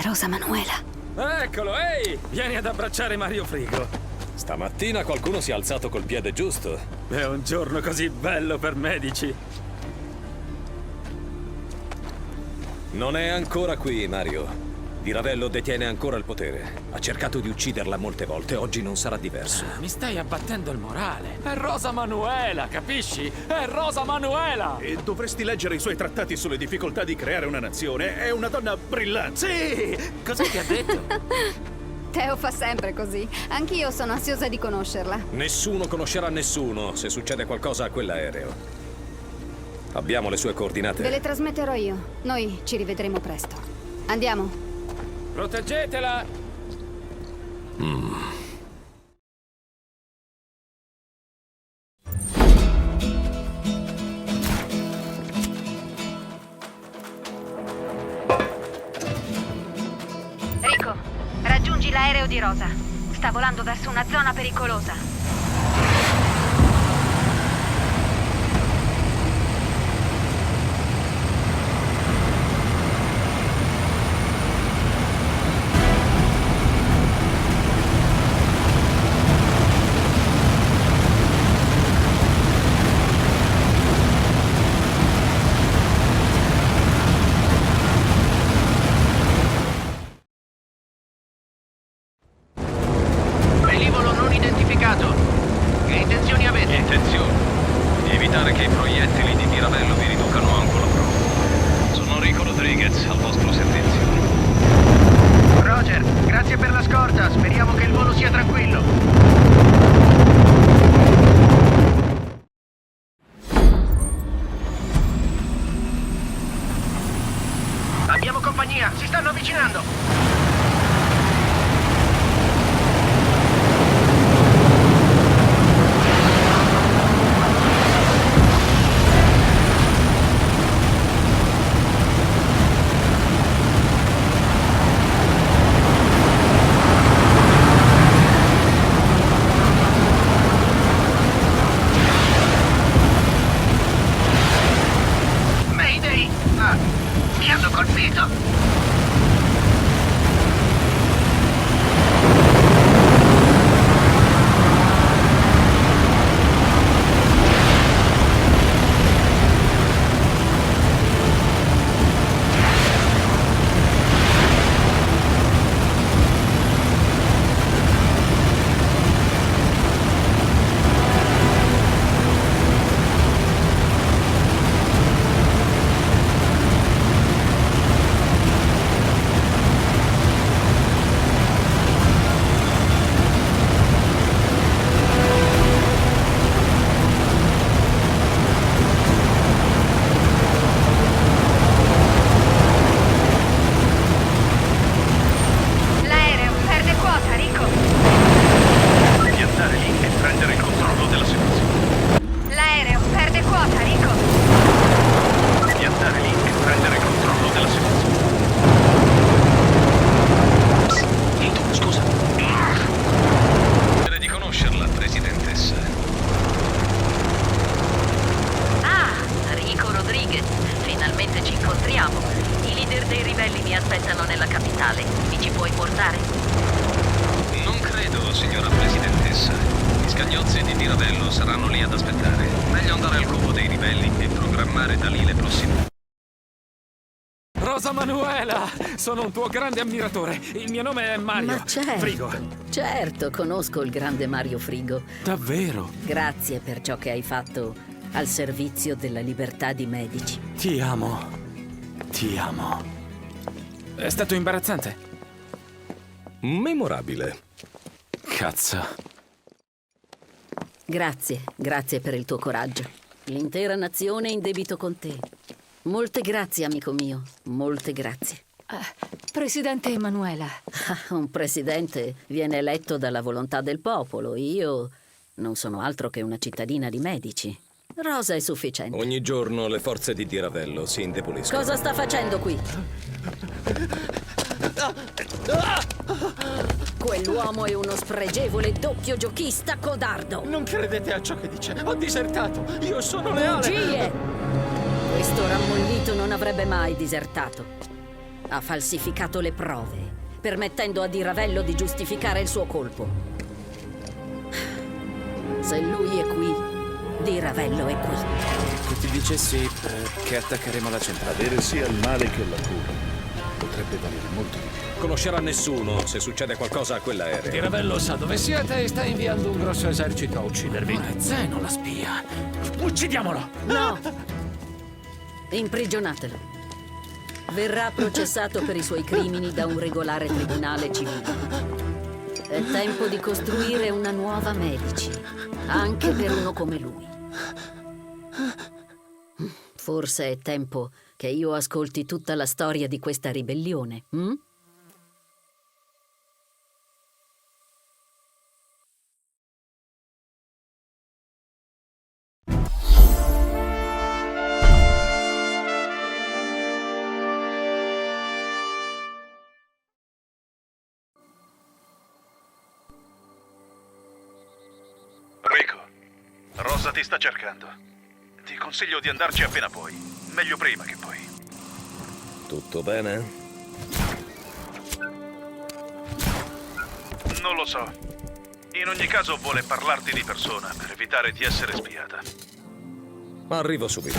Rosa Manuela. Eccolo, ehi! Vieni ad abbracciare Mario Frigo. Stamattina qualcuno si è alzato col piede giusto. È un giorno così bello per medici. Non è ancora qui, Mario. Di Ravello detiene ancora il potere. Ha cercato di ucciderla molte volte, oggi non sarà diverso. Mi stai abbattendo il morale. È Rosa Manuela, capisci? È Rosa Manuela! E dovresti leggere i suoi trattati sulle difficoltà di creare una nazione. È una donna brillante. Sì! Cosa ti ha detto? Teo fa sempre così. Anch'io sono ansiosa di conoscerla. Nessuno conoscerà nessuno se succede qualcosa a quell'aereo. Abbiamo le sue coordinate. Ve le trasmetterò io. Noi ci rivedremo presto. Andiamo. Proteggetela! Rico, raggiungi l'aereo di Rosa. Sta volando verso una zona pericolosa. Velivolo non identificato. Che intenzioni avete? Intenzione di evitare che i proiettili di Miravello vi riducano a un colabro. Sono Rico Rodriguez, al vostro servizio. Roger, grazie per la scorta. Speriamo che il volo sia tranquillo. Abbiamo compagnia, si stanno avvicinando. Mayday! Ah, mi hanno colpito! L'aereo perde quota, Rico. Piantare lì e prendere il controllo della situazione. L'aereo perde quota, Rico. Piantare lì e prendere il controllo della situazione. Ehi tu, scusa. Piacere di conoscerla, presidentessa. Ah, Rico Rodriguez. Finalmente ci incontriamo. I leader dei ribelli mi aspettano nella capitale. Mi ci puoi portare? Non credo, signora presidentessa. Gli scagnozzi di Miravello saranno lì ad aspettare. Meglio andare al covo dei ribelli e programmare da lì le prossime. Rosa Manuela! Sono un tuo grande ammiratore. Il mio nome è Mario. Ma certo. Frigo. Certo, conosco il grande Mario Frigo. Davvero? Grazie per ciò che hai fatto al servizio della libertà di medici. Ti amo. Ti amo. È stato imbarazzante? Memorabile. Cazzo. Grazie per il tuo coraggio. L'intera nazione è in debito con te. Molte grazie, amico mio. Molte grazie. Presidente Emanuela. Un presidente viene eletto dalla volontà del popolo. Io non sono altro che una cittadina di Medici. Rosa è sufficiente. Ogni giorno le forze di Ravello si indeboliscono. Cosa sta facendo qui? Quell'uomo è uno spregevole doppio giochista codardo. Non credete a ciò che dice. Ho disertato. Io sono leale. Bugie! Questo rammollito non avrebbe mai disertato. Ha falsificato le prove, permettendo a Di Ravello di giustificare il suo colpo. Se lui è qui, Di Ravello è qui. Che ti dicessi che attaccheremo la centrale. Avere sia il male che la cura potrebbe valere molto di più. Conoscerà nessuno se succede qualcosa a quell'aereo. Di Ravello sa dove siete e sta inviando un grosso esercito a uccidervi. Ma è Zeno la spia. Uccidiamolo! No! Imprigionatelo. Verrà processato per i suoi crimini da un regolare tribunale civile. È tempo di costruire una nuova Medici, anche per uno come lui. Forse è tempo che io ascolti tutta la storia di questa ribellione, hm? Rico, Rosa ti sta cercando. Ti consiglio di andarci appena puoi. Meglio prima che poi. Tutto bene? Non lo so. In ogni caso vuole parlarti di persona per evitare di essere spiata. Arrivo subito.